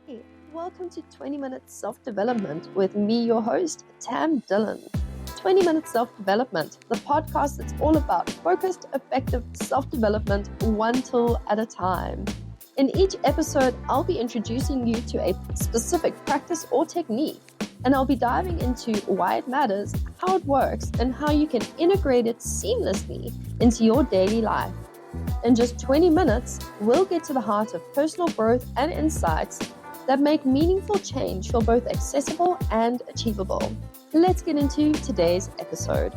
Hey, welcome to 20 Minutes Self-Development with me, your host, Tam Dillon. 20 Minutes Self-Development, the podcast that's all about focused, effective self-development, one tool at a time. In each episode, I'll be introducing you to a specific practice or technique, and I'll be diving into why it matters, how it works, and how you can integrate it seamlessly into your daily life. In just 20 minutes, we'll get to the heart of personal growth and insights that make meaningful change feel both accessible and achievable. Let's get into today's episode.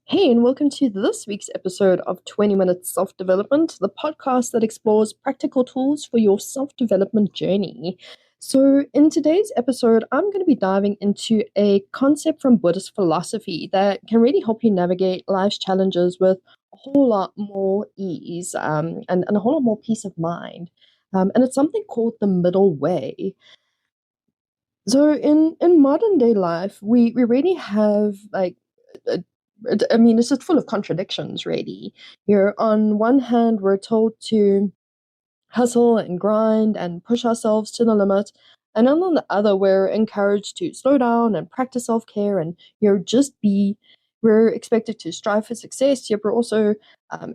Hey, and welcome to this week's episode of 20 Minutes Self-Development, the podcast that explores practical tools for your self-development journey. So in today's episode, I'm going to be diving into a concept from Buddhist philosophy that can really help you navigate life's challenges with a whole lot more ease and a whole lot more peace of mind. And it's something called the middle way. So in modern day life, we really have it's just full of contradictions, really. On one hand, we're told to hustle and grind and push ourselves to the limit. And then on the other, we're encouraged to slow down and practice self-care and, we're expected to strive for success, yet we're also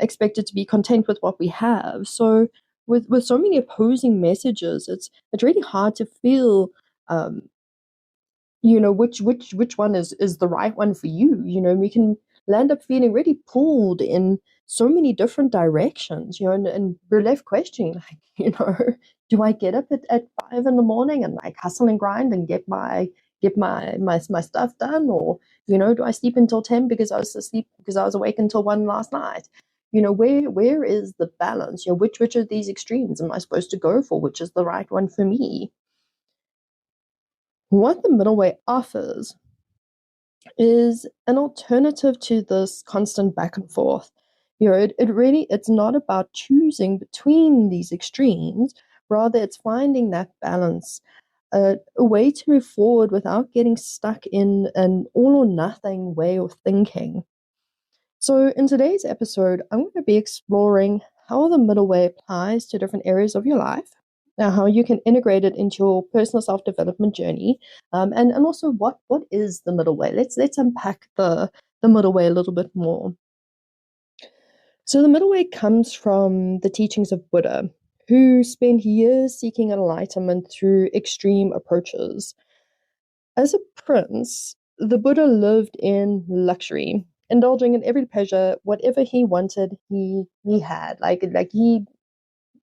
expected to be content with what we have. So with so many opposing messages, it's really hard to feel, which one is the right one for you. We can land up feeling really pulled in so many different directions, and we're left questioning, do I get up at 5 in the morning and hustle and grind and get my stuff done, or do I sleep until 10 because I was awake until 1 last night? Where is the balance? Which of these extremes am I supposed to go for? Which is the right one for me? What the middle way offers is an alternative to this constant back and forth. It's not about choosing between these extremes. Rather, it's finding that balance, a way to move forward without getting stuck in an all or nothing way of thinking. So in today's episode, I'm going to be exploring how the middle way applies to different areas of your life, how you can integrate it into your personal self-development journey, and also what is the middle way. Let's unpack the middle way a little bit more. So the middle way comes from the teachings of Buddha, who spent years seeking enlightenment through extreme approaches. As a prince, the Buddha lived in luxury, indulging in every pleasure. Whatever he wanted, he had. Like he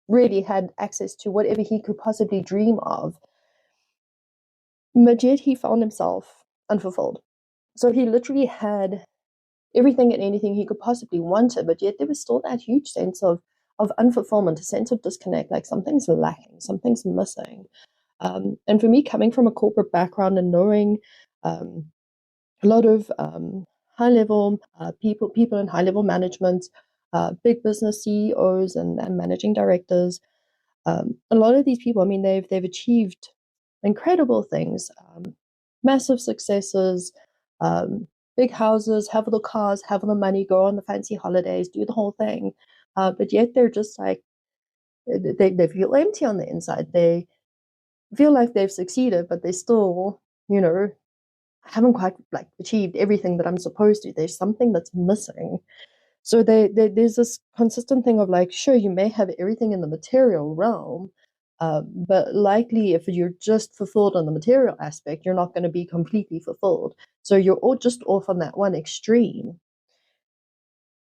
really had access to whatever he could possibly dream of. But yet he found himself unfulfilled. So he literally had everything and anything he could possibly wanted, but yet there was still that huge sense of unfulfillment, a sense of disconnect, like something's lacking, something's missing. And for me, coming from a corporate background and knowing a lot of high-level people in high-level management, big business CEOs and managing directors, a lot of these people, they've achieved incredible things, massive successes, big houses, have all the cars, have all the money, go on the fancy holidays, do the whole thing. But yet they're just they feel empty on the inside. They feel like they've succeeded, but they still, haven't quite achieved everything that I'm supposed to. There's something that's missing. So there's this consistent thing of sure, you may have everything in the material realm, but likely if you're just fulfilled on the material aspect, you're not going to be completely fulfilled. So you're all just off on that one extreme.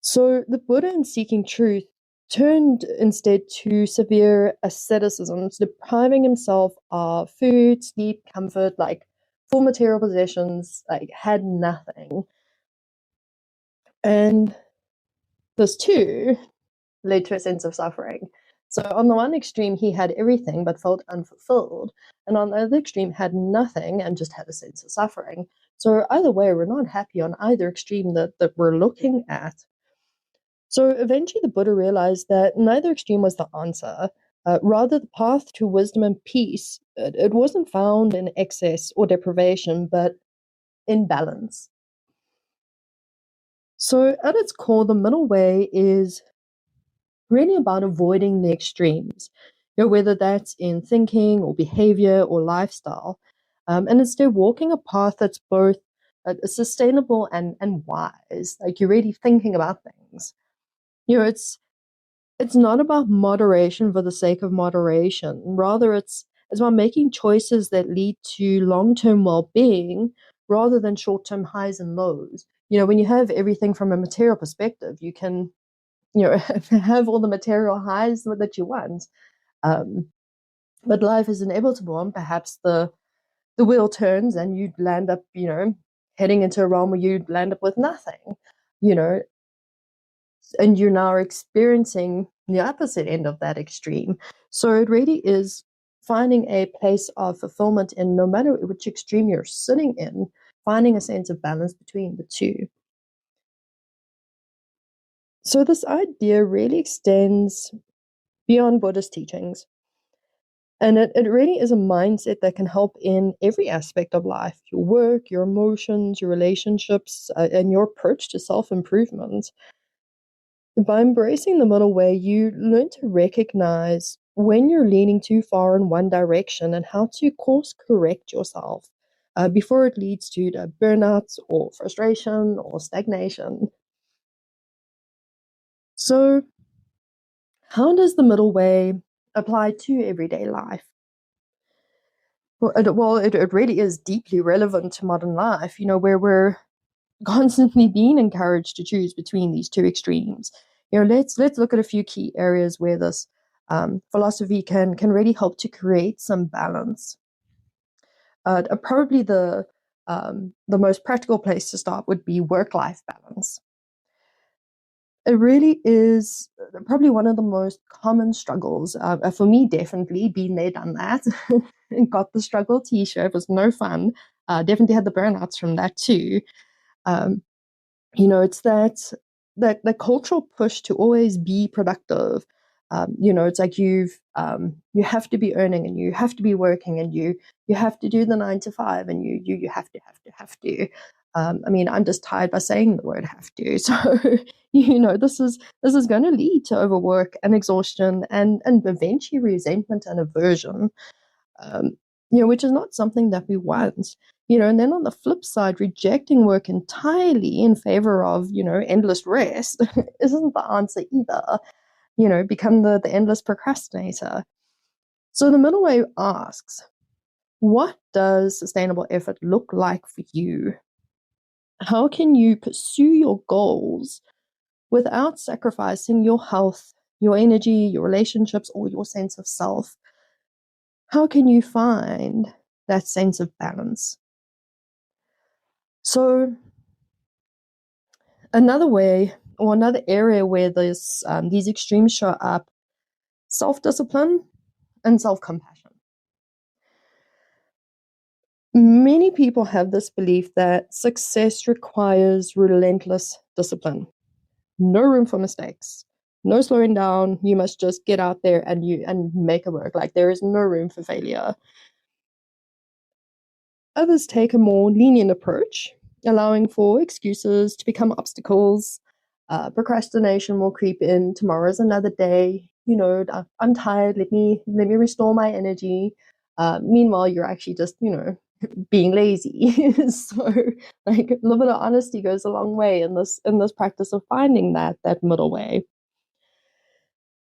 So the Buddha, in seeking truth, turned instead to severe asceticism, depriving himself of food, sleep, comfort, full material possessions, had nothing. And this too led to a sense of suffering. So on the one extreme, he had everything but felt unfulfilled. And on the other extreme, had nothing and just had a sense of suffering. So either way, we're not happy on either extreme that we're looking at. So eventually the Buddha realized that neither extreme was the answer. Rather, the path to wisdom and peace, it wasn't found in excess or deprivation, but in balance. So at its core, the middle way is really about avoiding the extremes. whether that's in thinking or behavior or lifestyle. And instead walking a path that's both sustainable and wise. Like you're really thinking about things. It's not about moderation for the sake of moderation. Rather, it's about making choices that lead to long-term well-being rather than short-term highs and lows. When you have everything from a material perspective, you can, have all the material highs that you want. But life is inevitable, and perhaps the wheel turns and you'd land up, heading into a realm where you'd land up with nothing, you know, and you're now experiencing the opposite end of that extreme. So it really is finding a place of fulfillment in no matter which extreme you're sitting in, finding a sense of balance between the two. So this idea really extends beyond Buddhist teachings. And it really is a mindset that can help in every aspect of life, your work, your emotions, your relationships, and your approach to self-improvement. By embracing the middle way, you learn to recognize when you're leaning too far in one direction and how to course correct yourself before it leads to burnout or frustration or stagnation. So, how does the middle way apply to everyday life? Well, it really is deeply relevant to modern life, where we're constantly being encouraged to choose between these two extremes. Let's look at a few key areas where this philosophy can really help to create some balance. Probably the most practical place to start would be work-life balance. It really is probably one of the most common struggles. For me, definitely, been there, done that. And got the struggle t-shirt. It was no fun. Definitely had the burnouts from that too. Um, it's that cultural push to always be productive. It's like you have to be earning and you have to be working and you have to do the 9 to 5 and you have to. I'm just tired by saying the word have to. So, this is going to lead to overwork and exhaustion and eventually resentment and aversion. Which is not something that we want. And then on the flip side, rejecting work entirely in favor of, endless rest isn't the answer either. Become the endless procrastinator. So the middle way asks, what does sustainable effort look like for you? How can you pursue your goals without sacrificing your health, your energy, your relationships, or your sense of self? How can you find that sense of balance? So another way or another area where these extremes show up, self-discipline and self-compassion. Many people have this belief that success requires relentless discipline. No room for mistakes. No slowing down. You must just get out there and make it work. Like there is no room for failure. Others take a more lenient approach, allowing for excuses to become obstacles. Procrastination will creep in. Tomorrow's another day. I'm tired. Let me restore my energy. Meanwhile, you're actually just, being lazy. So, like a little bit of honesty goes a long way in this practice of finding that middle way.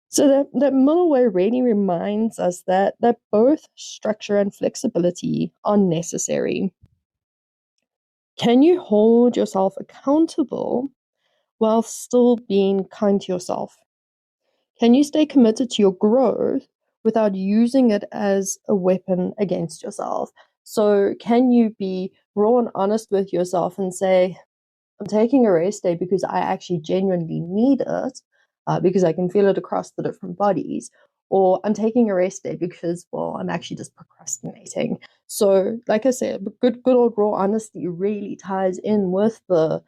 So that middle way really reminds us that both structure and flexibility are necessary. Can you hold yourself accountable while still being kind to yourself? Can you stay committed to your growth without using it as a weapon against yourself? So can you be raw and honest with yourself and say, I'm taking a rest day because I actually genuinely need it, because I can feel it across the different bodies, or I'm taking a rest day because, well, I'm actually just procrastinating. So, like I said, good old raw honesty really ties in with the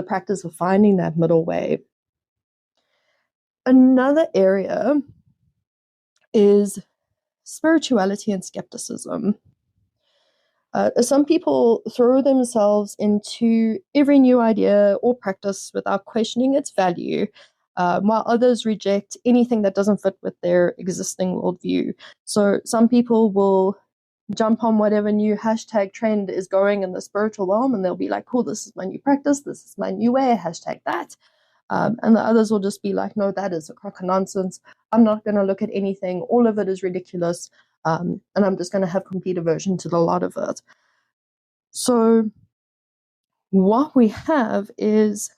practice of finding that middle way. Another area is spirituality and skepticism. Some people throw themselves into every new idea or practice without questioning its value. while others reject anything that doesn't fit with their existing worldview. So some people will jump on whatever new hashtag trend is going in the spiritual realm, and they'll be like, cool, this is my new practice, this is my new way, hashtag that. And the others will just be like, no, that is a crock of nonsense. I'm not going to look at anything. All of it is ridiculous. And I'm just going to have complete aversion to a lot of it. So what we have is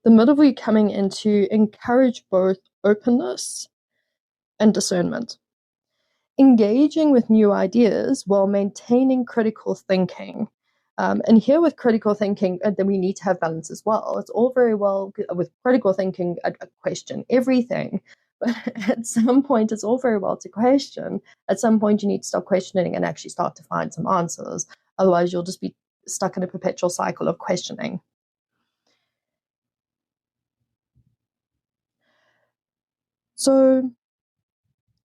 the middle way coming in to encourage both openness and discernment, engaging with new ideas while maintaining critical thinking. And here with critical thinking, then we need to have balance as well. It's all very well with critical thinking, a question everything. But at some point, it's all very well to question. At some point, you need to stop questioning and actually start to find some answers. Otherwise, you'll just be stuck in a perpetual cycle of questioning. So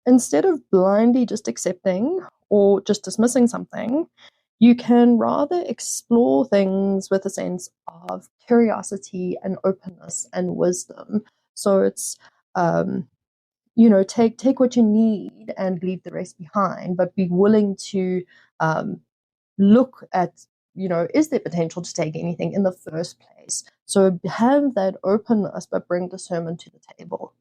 instead of blindly just accepting or just dismissing something, you can rather explore things with a sense of curiosity and openness and wisdom. So it's, take what you need and leave the rest behind, but be willing to look at, is there potential to take anything in the first place? So have that openness, but bring discernment to the table.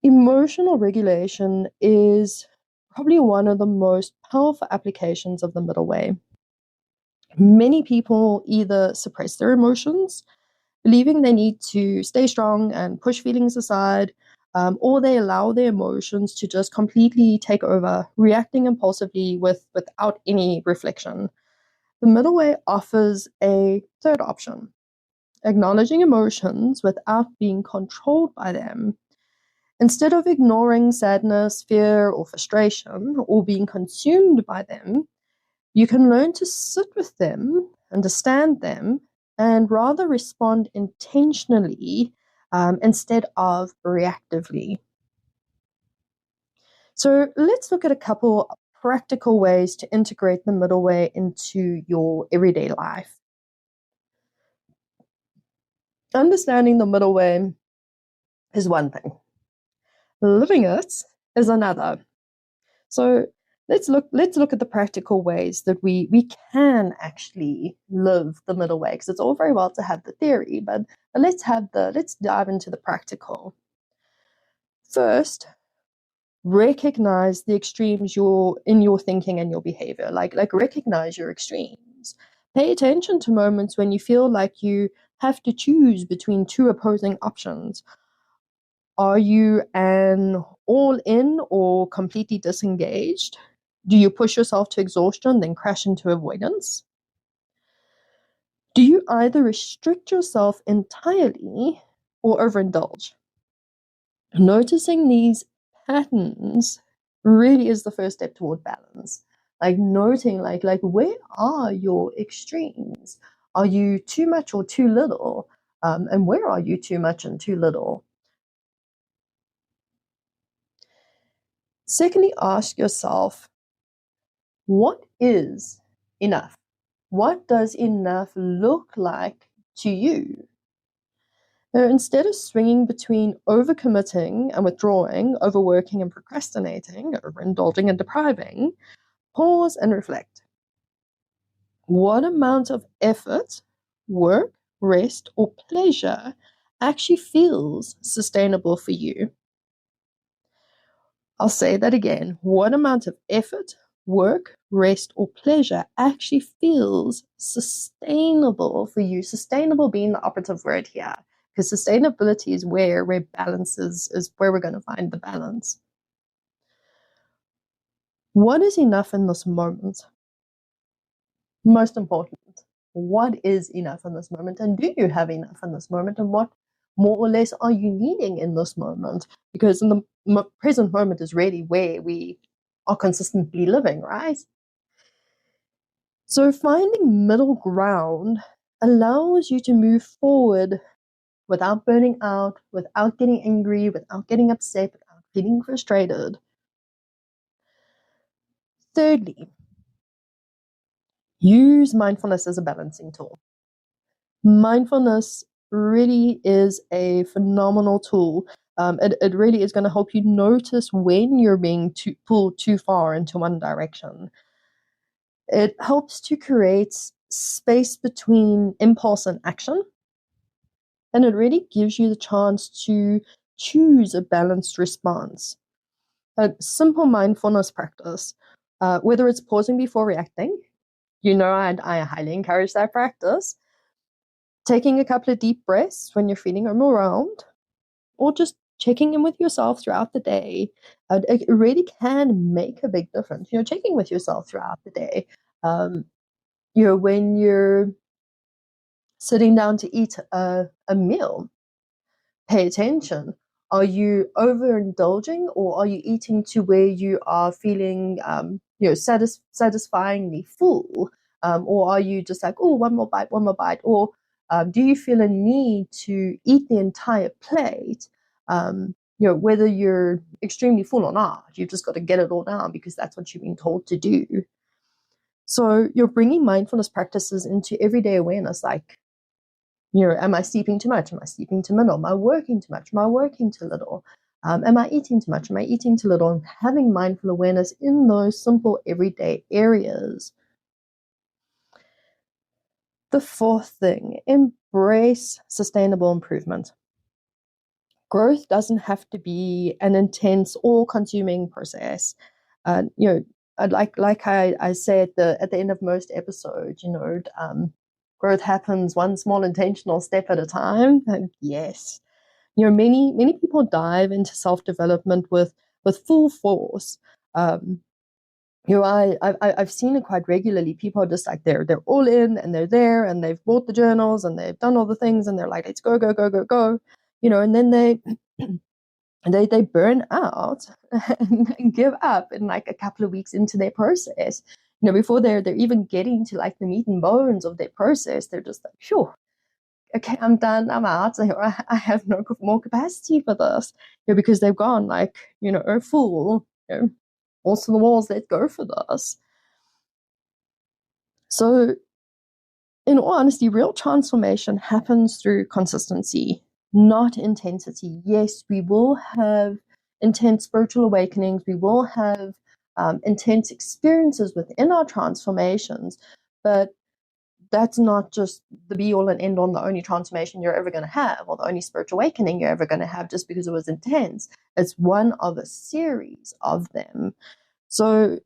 Emotional regulation is probably one of the most powerful applications of the middle way. Many people either suppress their emotions, believing they need to stay strong and push feelings aside, or they allow their emotions to just completely take over, reacting impulsively without any reflection. The middle way offers a third option, acknowledging emotions without being controlled by them. Instead of ignoring sadness, fear, or frustration, or being consumed by them, you can learn to sit with them, understand them, and rather respond intentionally instead of reactively. So let's look at a couple of practical ways to integrate the middle way into your everyday life. Understanding the middle way is one thing. Living it is another. So let's look at the practical ways that we can actually live the middle way, because it's all very well to have the theory, but let's dive into the practical. First, recognize the extremes in your thinking and your behavior. Like recognize your extremes. Pay attention to moments when you feel like you have to choose between two opposing options. Are you an all-in or completely disengaged? Do you push yourself to exhaustion, then crash into avoidance? Do you either restrict yourself entirely or overindulge? Noticing these patterns really is the first step toward balance. Like noting, like where are your extremes? Are you too much or too little? And where are you too much and too little? Secondly, ask yourself, what is enough? What does enough look like to you? Now, instead of swinging between overcommitting and withdrawing, overworking and procrastinating, overindulging and depriving, pause and reflect. What amount of effort, work, rest, or pleasure actually feels sustainable for you? I'll say that again. What amount of effort, work, rest, or pleasure actually feels sustainable for you? Sustainable being the operative word here, because sustainability is where balance is where we're going to find the balance. What is enough in this moment? Most important, what is enough in this moment? And do you have enough in this moment? And what more or less are you needing in this moment? Because in the present moment is really where we are consistently living, right? So finding middle ground allows you to move forward without burning out, without getting angry, without getting upset, without feeling frustrated. Thirdly, use mindfulness as a balancing tool. Mindfulness really is a phenomenal tool. It really is going to help you notice when you're being pulled too far into one direction. It helps to create space between impulse and action, and it really gives you the chance to choose a balanced response. A simple mindfulness practice, whether it's pausing before reacting, I highly encourage that practice, taking a couple of deep breaths when you're feeling overwhelmed, or just checking in with yourself throughout the day. It really can make a big difference. Checking with yourself throughout the day. When you're sitting down to eat a meal, pay attention. Are you overindulging, or are you eating to where you are feeling, satisfyingly full? Or are you just like, oh, one more bite? Or do you feel a need to eat the entire plate? Whether you're extremely full or not, you've just got to get it all down because that's what you've been told to do. So you're bringing mindfulness practices into everyday awareness, like, am I sleeping too much? Am I sleeping too little? Am I working too much? Am I working too little? Am I eating too much? Am I eating too little? And having mindful awareness in those simple everyday areas. The fourth thing, embrace sustainable improvement. Growth doesn't have to be an intense, all-consuming process. Like I say at the end of most episodes, growth happens one small intentional step at a time. And yes, many people dive into self-development with full force. I've seen it quite regularly. People are just like they're all in and they're there and they've bought the journals and they've done all the things and they're like, let's go, and then they burn out and give up in like a couple of weeks into their process. Before they're even getting to like the meat and bones of their process, they're just like, sure, okay, I'm done, I'm out. I have no more capacity for this, because they've gone like, full, balls to the walls, let's go for this. So in all honesty, real transformation happens through consistency, not intensity. Yes, we will have intense spiritual awakenings. We will have intense experiences within our transformations, but that's not just the be all and end all, the only transformation you're ever going to have, or the only spiritual awakening you're ever going to have just because it was intense. It's one of a series of them. So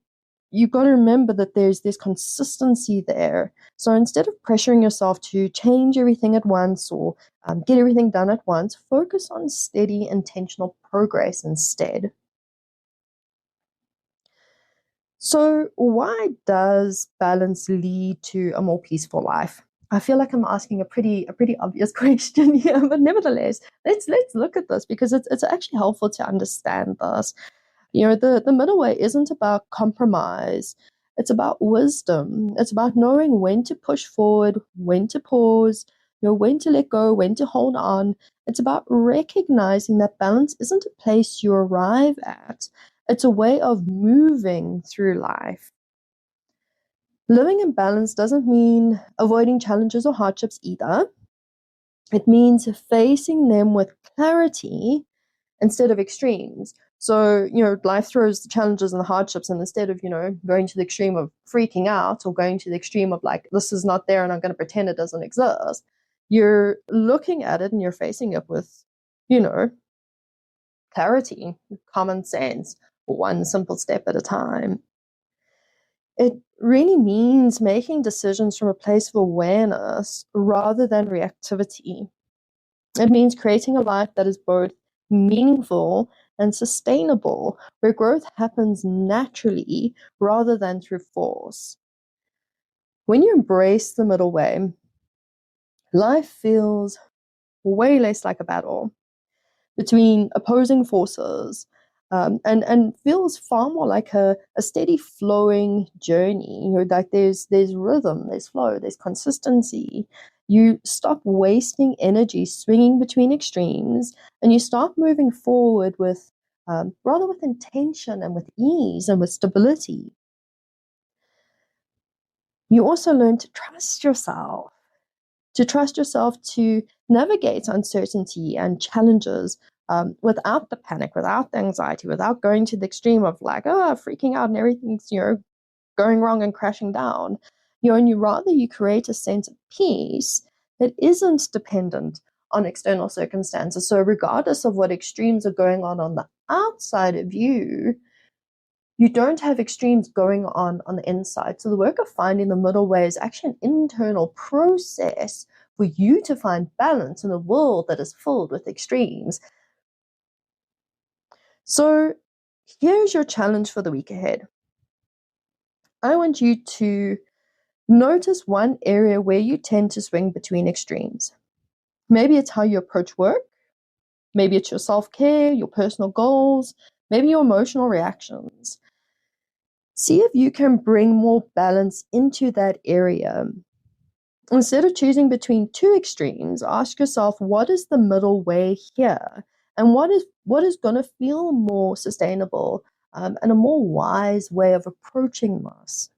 you've got to remember that there's this consistency there. So instead of pressuring yourself to change everything at once or get everything done at once, focus on steady, intentional progress instead. So why does balance lead to a more peaceful life? I feel like I'm asking a pretty obvious question here, but nevertheless, let's look at this because it's actually helpful to understand this. The middle way isn't about compromise. It's about wisdom. It's about knowing when to push forward, when to pause, when to let go, when to hold on. It's about recognizing that balance isn't a place you arrive at. It's a way of moving through life. Living in balance doesn't mean avoiding challenges or hardships either. It means facing them with clarity instead of extremes. So, life throws the challenges and the hardships, and instead of, going to the extreme of freaking out or going to the extreme of like, this is not there and I'm going to pretend it doesn't exist, you're looking at it and you're facing it with, clarity, common sense, one simple step at a time. It really means making decisions from a place of awareness rather than reactivity. It means creating a life that is both meaningful and sustainable, where growth happens naturally rather than through force. When you embrace the middle way, life feels way less like a battle between opposing forces, and feels far more like a steady flowing journey. Like there's rhythm, there's flow, there's consistency. You stop wasting energy swinging between extremes, and you start moving forward with rather with intention and with ease and with stability. You also learn to trust yourself, to trust yourself to navigate uncertainty and challenges without the panic, without the anxiety, without going to the extreme of like, freaking out and everything's, going wrong and crashing down. And you create a sense of peace that isn't dependent on external circumstances. So regardless of what extremes are going on the outside of you, you don't have extremes going on the inside. So the work of finding the middle way is actually an internal process for you to find balance in a world that is filled with extremes. So here's your challenge for the week ahead. I want you to notice one area where you tend to swing between extremes. Maybe it's how you approach work. Maybe it's your self-care, your personal goals, maybe your emotional reactions. See if you can bring more balance into that area. Instead of choosing between two extremes, ask yourself, what is the middle way here? And what is going to feel more sustainable and a more wise way of approaching this?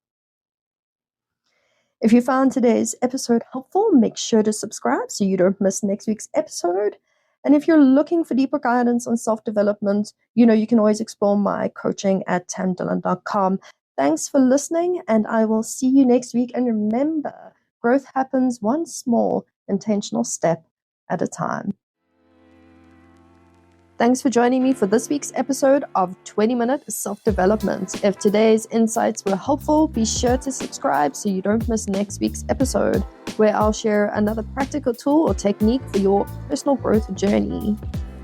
If you found today's episode helpful, make sure to subscribe so you don't miss next week's episode. And if you're looking for deeper guidance on self-development, you can always explore my coaching at tamdillon.com. Thanks for listening, and I will see you next week. And remember, growth happens one small, intentional step at a time. Thanks for joining me for this week's episode of 20-Minute Self-Development. If today's insights were helpful, be sure to subscribe so you don't miss next week's episode, where I'll share another practical tool or technique for your personal growth journey.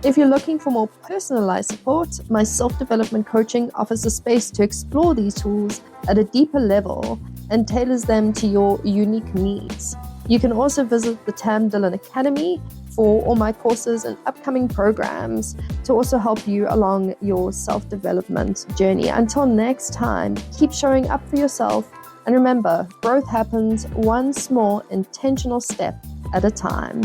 If you're looking for more personalized support, my self-development coaching offers a space to explore these tools at a deeper level and tailors them to your unique needs. You can also visit the Tam Dillon Academy for all my courses and upcoming programs to also help you along your self-development journey. Until next time, keep showing up for yourself, and remember, growth happens one small intentional step at a time.